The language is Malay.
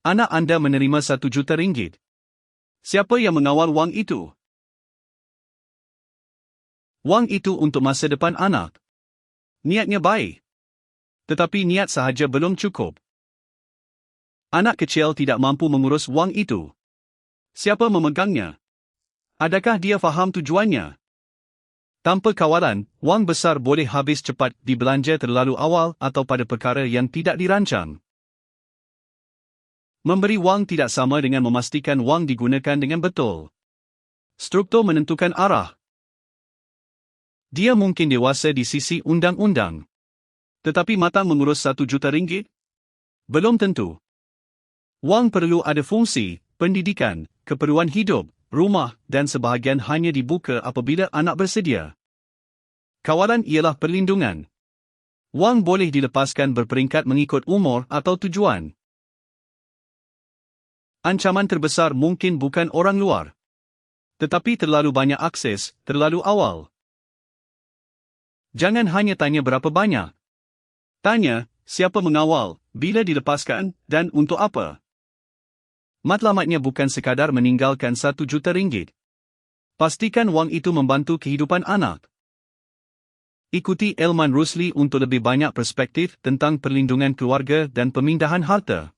Anak anda menerima RM1 juta. Siapa yang mengawal wang itu? Wang itu untuk masa depan anak. Niatnya baik. Tetapi niat sahaja belum cukup. Anak kecil tidak mampu mengurus wang itu. Siapa memegangnya? Adakah dia faham tujuannya? Tanpa kawalan, wang besar boleh habis cepat dibelanja terlalu awal atau pada perkara yang tidak dirancang. Memberi wang tidak sama dengan memastikan wang digunakan dengan betul. Struktur menentukan arah. Dia mungkin dewasa di sisi undang-undang. Tetapi matang mengurus RM1 juta? Belum tentu. Wang perlu ada fungsi, pendidikan, keperluan hidup, rumah dan sebahagian hanya dibuka apabila anak bersedia. Kawalan ialah perlindungan. Wang boleh dilepaskan berperingkat mengikut umur atau tujuan. Ancaman terbesar mungkin bukan orang luar. Tetapi terlalu banyak akses, terlalu awal. Jangan hanya tanya berapa banyak. Tanya, siapa mengawal, bila dilepaskan, dan untuk apa. Matlamatnya bukan sekadar meninggalkan RM1 juta. Pastikan wang itu membantu kehidupan anak. Ikuti Elman Rusli untuk lebih banyak perspektif tentang perlindungan keluarga dan pemindahan harta.